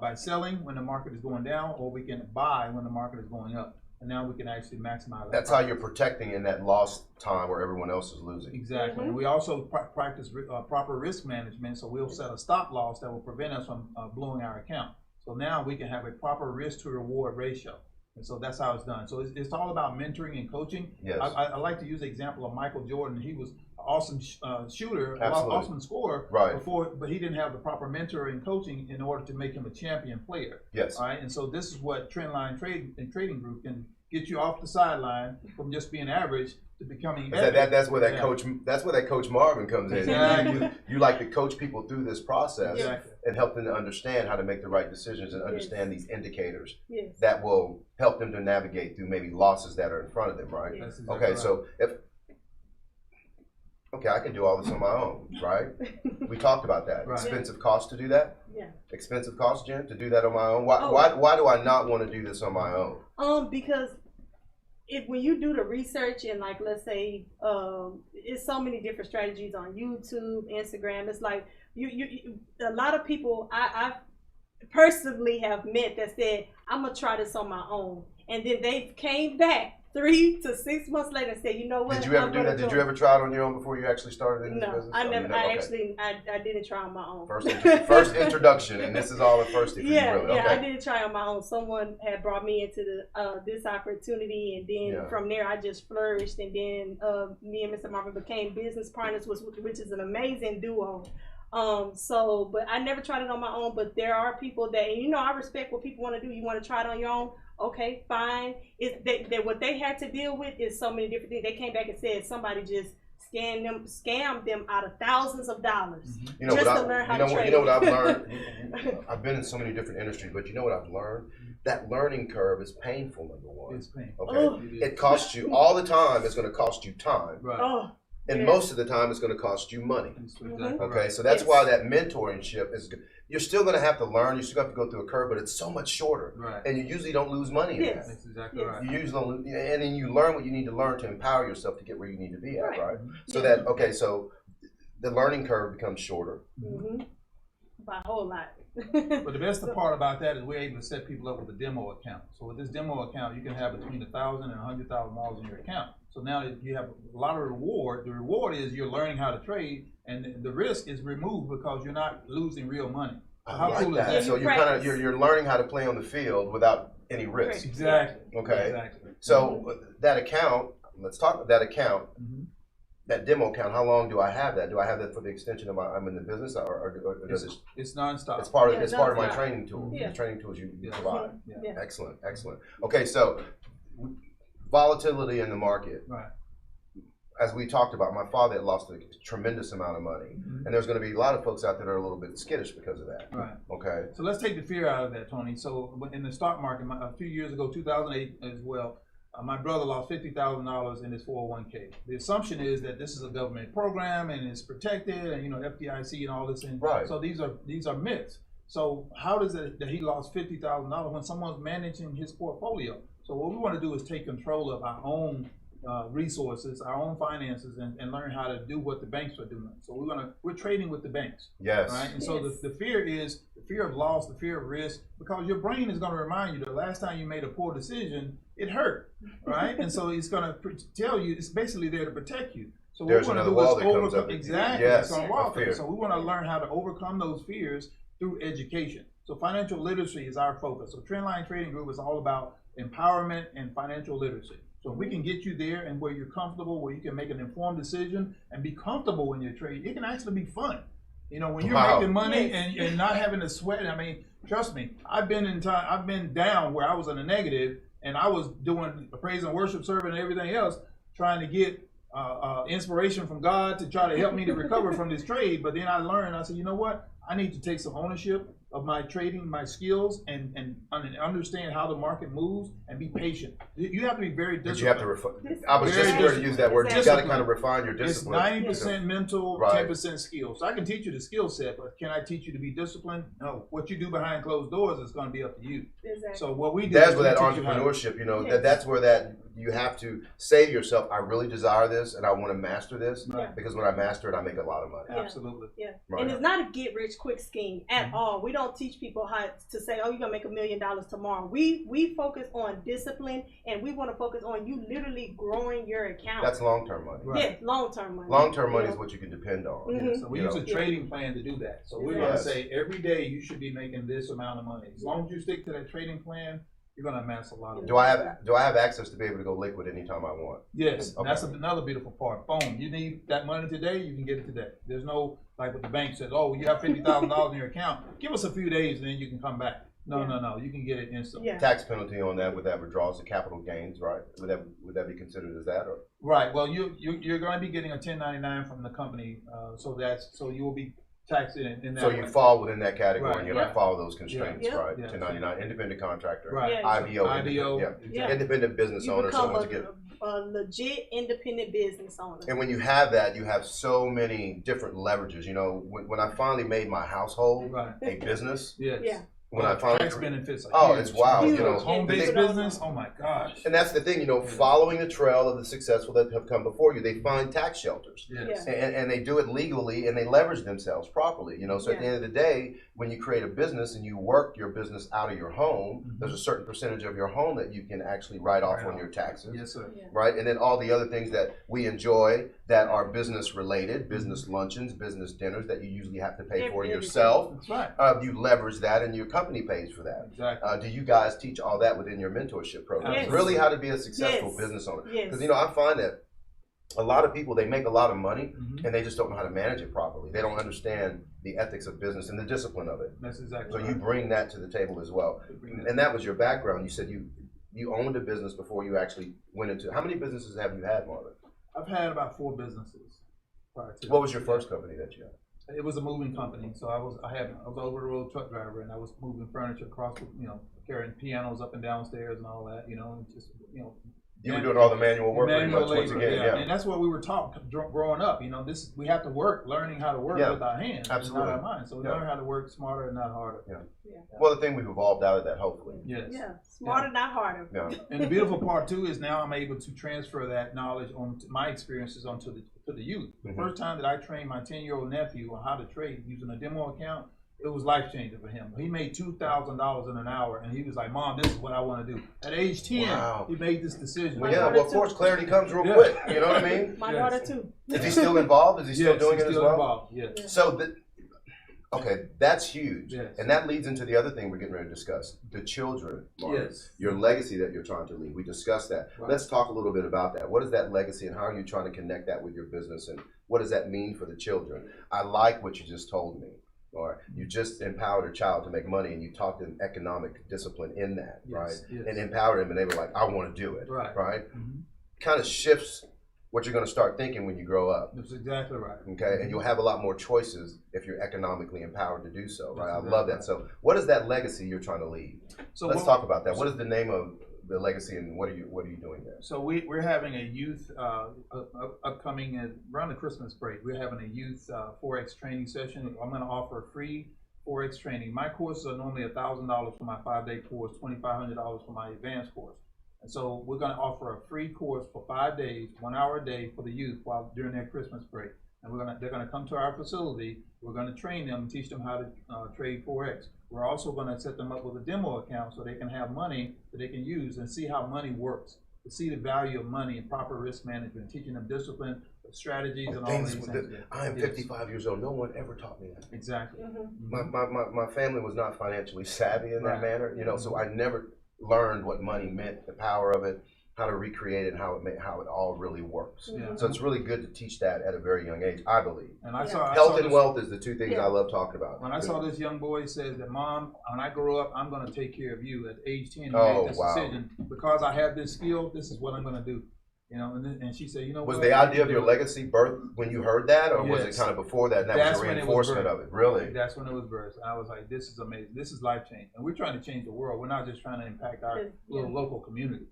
by selling when the market is going down, or we can buy when the market is going up. And now we can actually maximize that. That's how you're protecting in that lost time where everyone else is losing. Exactly. And we also practice proper risk management, so we'll set a stop loss that will prevent us from blowing our account. So now we can have a proper risk to reward ratio. And so that's how it's done. So it's all about mentoring and coaching. Yes. I like to use the example of Michael Jordan. He was an awesome shooter, Absolutely. awesome scorer Right. before, but he didn't have the proper mentor and coaching in order to make him a champion player. Yes. All right. And so this is what Trendline Trading Group can get you off the sideline from just being average to becoming That's where that Yeah. coach. That's where that Coach Marvin comes in. Exactly. You like to coach people through this process Exactly. and help them to understand how to make the right decisions and understand these indicators Yes. that will help them to navigate through maybe losses that are in front of them, right? Yes. That's exactly Okay, right. so I can do all this on my own, right? We talked about that. Right. Expensive cost to do that. Yeah. Expensive cost, Jen, to do that on my own. Why? Oh. Why do I not want to do this on my own? Because when you do the research and like let's say it's so many different strategies on YouTube, Instagram. It's like you a lot of people I personally have met that said I'm gonna try this on my own, and then they came back 3 to 6 months later and said, you know what? Did you ever do that? Did you ever try it on your own before you actually started in this No, business? I Oh, never. you I okay. I didn't try on my own. First introduction, and this is all the first thing. Yeah, Really. yeah, Okay. I didn't try on my own. Someone had brought me into the this opportunity, and then Yeah. from there I just flourished. And then me and Mr. Marvin became business partners, which is an amazing duo. But I never tried it on my own. But there are people that, and I respect what people want to do. You want to try it on your own? Okay, fine. What they had to deal with is so many different things. They came back and said somebody just scammed them out of thousands of dollars You know just what to learn how to trade. You know what I've learned? I've been in so many different industries, but you know what I've learned? That learning curve is painful, number one. It's painful. Okay. Oh. It costs you all the time. It's going to cost you time, Right. Oh, and yeah. most of the time, it's going to cost you money. That's exactly Okay, right. so that's Yes. why that mentorship is good. You're still going to have to learn. You still have to go through a curve, but it's so much shorter, Right. and you usually don't lose money in Yes. that. That's exactly Yes. right. You usually don't, and then you learn what you need to learn to empower yourself to get where you need to be at, Right. right? So Yeah. so the learning curve becomes shorter. by a whole lot. But the best part about that is we're able to set people up with a demo account. So with this demo account, you can have between $1,000 and $100,000 in your account. So now that you have a lot of reward, the reward is you're learning how to trade, and the risk is removed because you're not losing real money. I like cool is that. Yeah, So you you're kind of practice. you're learning how to play on the field without any risk. Exactly. Okay. Exactly. So that account, let's talk about that account. Mhm. That demo account, how long do I have that? Do I have that for the extension of I'm in the business, or does it? It's nonstop. It's part of Yeah, it's part of my nonstop. training tool. Yeah. The training tools you Yeah. provide. Yeah. Yeah. Excellent, excellent. Okay, so volatility in the market. Right. As we talked about, my father had lost a tremendous amount of money, and there's going to be a lot of folks out there that are a little bit skittish because of that. Right. Okay. So let's take the fear out of that, Tony. So in the stock market, a few years ago, 2008 as well, my brother lost $50,000 in his 401k. The assumption is that this is a government program and it's protected, and FDIC and all this. And Right. So these are myths. So how does it that he lost $50,000 when someone's managing his portfolio? So what we want to do is take control of our own resources, our own finances, and learn how to do what the banks are doing. So we're trading with the banks. Yes. Right, and so Yes. the fear is the fear of loss, the fear of risk, because your brain is going to remind you the last time you made a poor decision, it hurt, right? And so it's going to tell you it's basically there to protect you. So what There's we want to another do wall is that comes overcome up. exactly. Yes, It's going to a walk fear. So we want to learn how to overcome those fears through education. So financial literacy is our focus. So Trendline Trading Group is all about empowerment and financial literacy. So if we can get you there and where you're comfortable, where you can make an informed decision and be comfortable when you trade, it can actually be fun. When you're Wow. making money Yes. and not having to sweat. I mean, trust me, I've been down where I was in a negative, and I was doing praise and worship, serving, and everything else, trying to get inspiration from God to try to help me to recover from this trade. But then I learned, I said, you know what? I need to take some ownership of my trading, my skills, and understand how the market moves and be patient. You have to be very But disciplined. you have to refine. I was Very just going to use that word. You got to disciplined. kind of refine your It's discipline. 90% mental, Right. 10% skill. So I can teach you the skill set, but can I teach you to be disciplined? No. What you do behind closed doors is going to be up to you. Exactly. So what we do That's is where we that teach you how to- entrepreneurship, Yes. that's where that you have to say to yourself, I really desire this and I want to master this Right. because when I master it, I make a lot of money. Yeah. Absolutely. Yeah, Right. and it's not a get rich quick scheme at all. We don't teach people how to say, "Oh, you're gonna make $1 million tomorrow." We focus on discipline, and we want to focus on you literally growing your account. That's long-term money. Right. Yeah, long term money. Long-term money You is know? what you can depend on. Mhm. So we You use know. a trading plan to do that. So we're going to Yes. say every day you should be making this amount of money. As long as you stick to that trading plan, you're gonna amass a lot of. Do I have access to be able to go liquid anytime I want? Yes, Okay. that's another beautiful part. Boom, you need that money today, you can get it today. There's no, like what the bank says, oh, you have $50,000 in your account, give us a few days and then you can come back. No, you can get it instantly. Yeah. Tax penalty on that, would that withdraws the capital gains, right? Would that be considered as that, or? Right, well, you're gonna be getting a 1099 from the company, so you will be taxed in that So way. you fall within that category, Right, and you have to yeah. follow those constraints, Yeah. right? Yeah. 1099, independent contractor, Right. Yeah. IBO, IBO, yeah. exactly. Independent business You owner, become someone to get. a legit independent business owner. And when you have that, you have so many different leverages. You know, when I finally made my household Right, a business, yes. Yeah. when I finally, Tax benefits are oh, huge. it's wild. Huge. You know, Home-based they- business, oh my gosh. and that's the thing. You know, following the trail of the successful that have come before you, they find tax shelters. Yes. And they do it legally and they leverage themselves properly, you know. So at the end of the day, when you create a business and you work your business out of your home, there's a certain percentage of your home that you can actually write off on your taxes. Yes, sir. Yeah. Right? And then all the other things that we enjoy that are business related, business luncheons, business dinners that you usually have to pay for Everything. yourself. That's right. You leverage that and your company pays for that. Exactly. Do you guys teach all that within your mentorship program? Yes. Really how to be a successful Yes. business owner. Yes. Because, you know, I find that a lot of people, they make a lot of money Mhm. and they just don't know how to manage it properly. They don't understand the ethics of business and the discipline of it. That's exactly So right. you bring that to the table as well. And that was your background. You said you owned a business before you actually went into. How many businesses have you had, Marvin? I've had about 4 businesses prior to. What was your first company that you had? It was a moving company, so I was over the road truck driver, and I was moving furniture across, carrying pianos up and downstairs and all that, and just, You were doing all the manual work pretty manual much once labor, again, yeah. And that's what we were taught growing up. We have to work, learning how to work Yeah, with our hands, absolutely. and not our minds. So we Yeah. learn how to work smarter and not harder. Yeah. Yeah. Well, the thing we've evolved out of that, hopefully. Yes. Yeah. Smarter, not harder. Yeah. And the beautiful part too is now I'm able to transfer that knowledge on my experiences onto the youth. The Mhm. first time that I trained my 10-year-old nephew on how to trade using a demo account, it was life changing for him. He made $2,000 in an hour, and he was like, "Mom, this is what I want to do." At age 10, Wow. he made this decision. Well, yeah, well, of course, clarity comes real Yeah. quick. You know what I mean? My Yes. daughter too. Is he still involved? Is he still Yes, doing he's it as still well? involved. Yes. So, okay, that's huge. Yes. And that leads into the other thing we're getting ready to discuss, the children, Mark. Yes. Your legacy that you're trying to leave. We discussed that. Right. Let's talk a little bit about that. What is that legacy and how are you trying to connect that with your business and what does that mean for the children? I like what you just told me. Or you just empowered a child to make money and you taught them economic discipline in that, Yes, right? yes. And empowered them and they were like, I want to do it, Right. right? Mhm. Kind of shifts what you're going to start thinking when you grow up. That's exactly right. Okay, and you'll have a lot more choices if you're economically empowered to do so, right? I That's love that. exactly So, what is that legacy you're trying to leave? So Let's what- talk about that. What is the name of the legacy, and what are you doing there? So we're having a youth upcoming around the Christmas break. We're having a youth Forex training session. I'm going to offer free Forex training. My courses are normally $1,000 for my 5-day course, $2,500 for my advanced course. And so we're going to offer a free course for 5 days, 1 hour a day for the youth during their Christmas break. And they're going to come to our facility. We're going to train them and teach them how to trade Forex. We're also going to set them up with a demo account so they can have money that they can use and see how money works, to see the value of money and proper risk management, teaching them discipline, strategies, and all these things. I am Yes. 55 years old. No one ever taught me that. Exactly. My family was not financially savvy in that Right. manner, so I never learned what money meant, the power of it, how to recreate it, how it all really works. Yeah. So it's really good to teach that at a very young age, I believe. And I Yeah. saw Health and this- wealth is the two things Yeah. I love talking about. When I saw this young boy says that, "Mom, when I grow up, I'm going to take care of you." At age 10, he Oh, made this wow. decision because I have this skill. This is what I'm going to do. And she said, Was the idea of your legacy birth when you heard that, or was it Yes. kind of before that and that That's was a when it was reinforcement birthed. of it? Really? That's when it was birthed. I was like, "This is amazing. This is life changing." And we're trying to change the world. We're not just trying to impact our Yeah. little local community.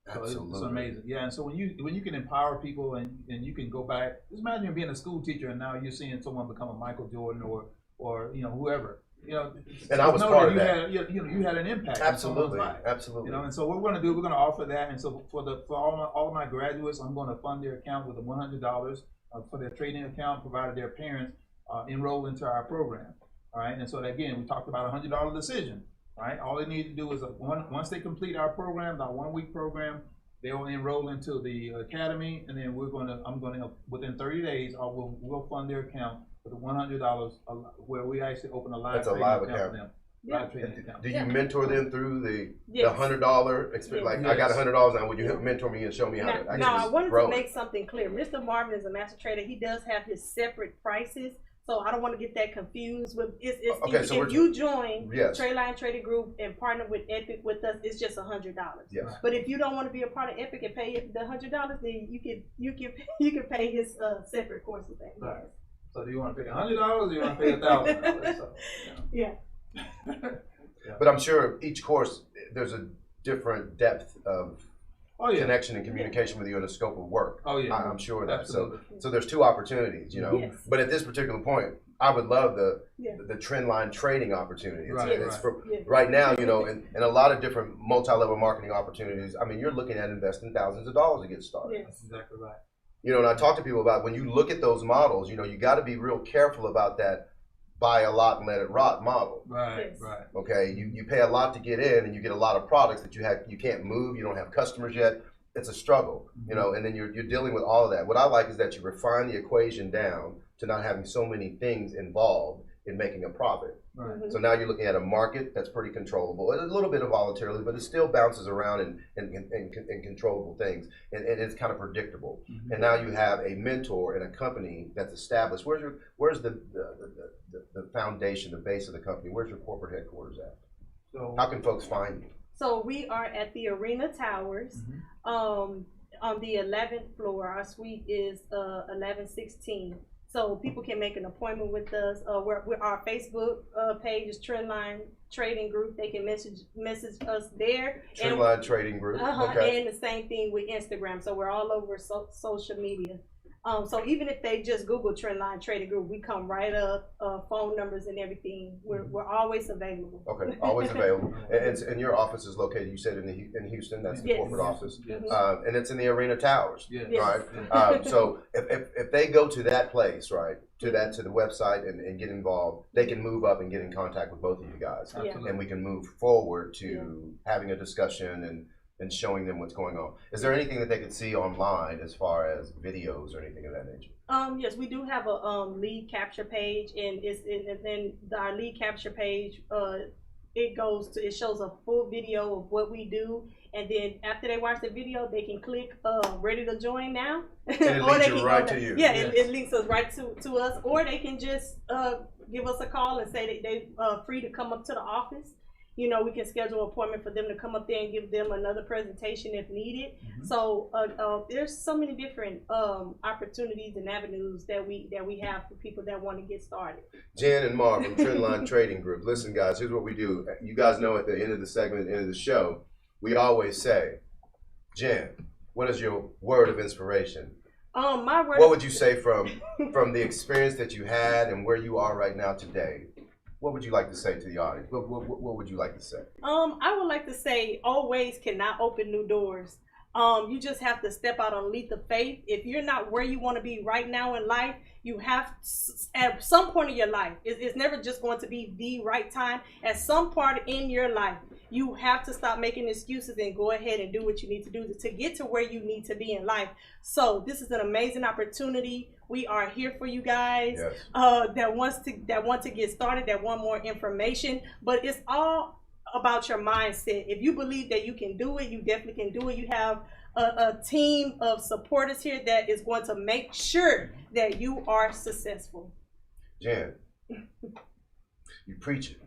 So it's Absolutely. amazing. Yeah, and so when you can empower people and you can go back, just imagine being a school teacher and now you're seeing someone become a Michael Jordan or whoever. And I was know part that of you that. You had an impact. Absolutely. On someone's life. Absolutely. And so what we're going to do, we're going to offer that. And so for all of my graduates, I'm going to fund their account with $100 for their trading account, provided their parents enroll into our program. All right. And so again, we talked about $100 decision. Right. All they need to do is once they complete our program, our 1-week program, they will enroll into the academy, and then I'm going to within 30 days, we'll fund their account with the $100 where we actually open a live That's a trading live account account. for them. Yeah. live trading account. Do you Yeah. mentor them through the Yes. $100 experience? Like, I got Yes. $100 now. Would you mentor me and show me how to actually Now, I wanted grow to it? make something clear. Mr. Marvin is a master trader. He does have his separate prices, so I don't want to get that confused. With Okay, so if you join Yes. Tradeline Trading Group and partner with Epic with us, it's just $100. Yes. But if you don't want to be a part of Epic and pay the $100, then you can pay his separate course of that. Right. So do you want to pay $100 or do you want to pay $1,000? So, you know. Yeah. But I'm sure each course, there's a different depth of Oh yeah. connection and communication with you in the scope of work. Oh yeah. I'm sure of that. Absolutely. So there's two opportunities, you know. Yes. But at this particular point, I would love Yeah. the trend line trading opportunity. It's, Right, it's right. for Yeah. right now, you know, and a lot of different multi-level marketing opportunities. I mean, you're looking at investing thousands of dollars to get started. Yes. That's exactly right. You know, and I talk to people about when you look at those models, you know, you got to be real careful about that buy a lot and let it rot model. Right. Yes. Right. Okay, you pay a lot to get in, and you get a lot of products that you can't move. You don't have customers yet. It's a struggle, you know, and then you're dealing with all of that. What I like is that you refine the equation down to not having so many things involved in making a profit. Right. Mhm. So now you're looking at a market that's pretty controllable. A little bit of volatility, but it still bounces around in controllable things, and it's kind of predictable. Mhm. And now you have a mentor and a company that's established. Where's the foundation, the base of the company? Where's your corporate headquarters at? So How can folks find you? So we are at the Arena Towers, on the 11th floor. Our suite is 1116. So people can make an appointment with us. We're our Facebook page is Trendline Trading Group. They can message us there. Trendline Trading Group. Okay. And the same thing with Instagram. So we're all over social media. So even if they just Google Trendline Trading Group, we come right up, phone numbers and everything. We're always available. Okay, always available. And your office is located, you said, in Houston. That's the Yes. corporate office. Yes. And it's in the Arena Towers. Yes. Yes. Right. So if they go to that place, right, to the website and get involved, they can move up and get in contact with both of you guys, Absolutely. and we can move forward to having a discussion and showing them what's going on. Is there anything that they could see online as far as videos or anything of that nature? Yes, we do have a lead capture page, and our lead capture page it shows a full video of what we do, and then after they watch the video, they can click ready to join now, And it or leads they you can right go to you. Yeah, Yes. it links us right to us, or they can just give us a call and say that they free to come up to the office. You know, we can schedule an appointment for them to come up there and give them another presentation if needed. So there's so many different opportunities and avenues that we have for people that want to get started. Jen and Marv from Trendline Trading Group. Listen, guys, here's what we do. You guys know at the end of the segment, end of the show, we always say, Jen, what is your word of inspiration? My word. What would you say from the experience that you had and where you are right now today? What would you like to say to the audience? What would you like to say? I would like to say old ways cannot open new doors. You just have to step out on a leap of faith. If you're not where you want to be right now in life, you have at some point in your life, it's never just going to be the right time. At some part in your life, you have to stop making excuses and go ahead and do what you need to do to get to where you need to be in life. So this is an amazing opportunity. We are here for you guys. Yes. that want to get started, that want more information. But it's all about your mindset. If you believe that you can do it, you definitely can do it. You have a team of supporters here that is going to make sure that you are successful. Jen, you preach it.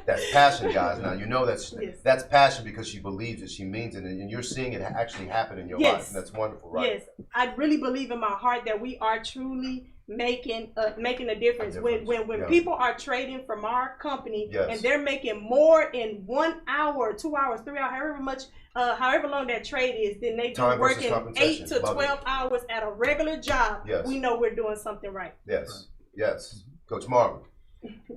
That's passion, guys. Now you know that's passion because she believes it, she means it, and you're seeing it actually happen in your life, and that's wonderful, right? Yes, I really believe in my heart that we are truly making a difference. When people are trading from our company and they're making more in 1 hour, 2 hours, 3 hours, however long that trade is, then they be working 8 to 12 hours at a regular job. Yes. We know we're doing something right. Yes, yes. Coach Marvin.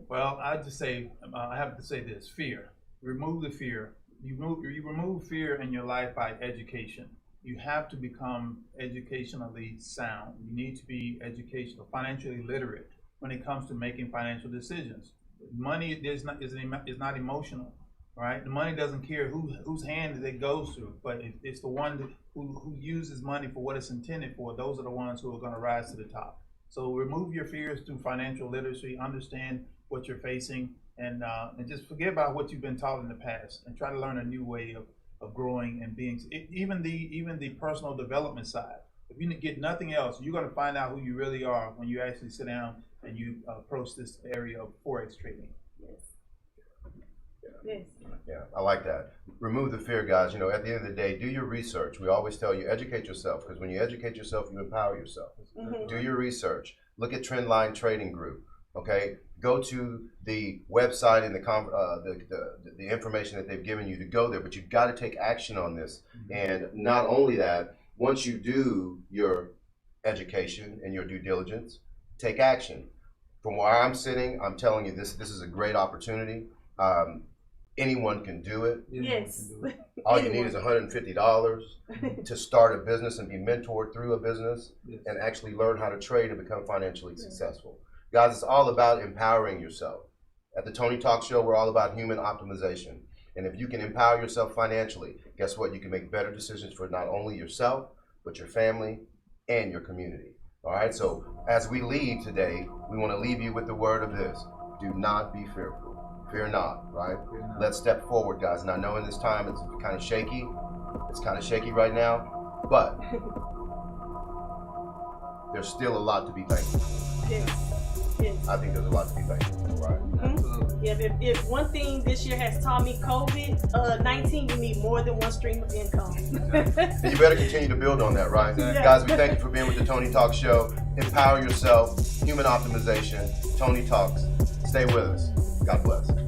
Well, I just say I have to say this: fear. Remove the fear. You remove fear in your life by education. You have to become educationally sound. You need to be educational, financially literate when it comes to making financial decisions. Money is not emotional, right? The money doesn't care whose hand it goes through, but it's the one who uses money for what it's intended for. Those are the ones who are going to rise to the top. So remove your fears through financial literacy, understand what you're facing, and just forget about what you've been taught in the past and try to learn a new way of growing and being, even the personal development side. If you get nothing else, you're going to find out who you really are when you actually sit down and you approach this area of Forex trading. Yes. Yes. Yeah, I like that. Remove the fear, guys. You know, at the end of the day, do your research. We always tell you, educate yourself, because when you educate yourself, you empower yourself. Mhm. Do your research. Look at Trendline Trading Group. Okay, go to the website and the information that they've given you to go there. But you've got to take action on this. And not only that, once you do your education and your due diligence, take action. From where I'm sitting, I'm telling you, this is a great opportunity. Anyone can do it. Yes. All you need is $150 to start a business and be mentored through a business and actually learn how to trade and become financially successful. Guys, it's all about empowering yourself. At the Tony Talk Show, we're all about human optimization. And if you can empower yourself financially, guess what? You can make better decisions for not only yourself, but your family and your community. All right, so as we leave today, we want to leave you with the word of this. Do not be fearful. Fear not, right? Let's step forward, guys. And I know in this time it's kind of shaky. It's kind of shaky right now, but there's still a lot to be thankful for. Yes. Yes. I think there's a lot to be thankful for, right? Mm-hmm. Yeah, if one thing this year has taught me, COVID-19, you need more than one stream of income. And you better continue to build on that, right? Yeah. Guys, we thank you for being with the Tony Talk Show. Empower yourself, human optimization, Tony Talks. Stay with us. God bless.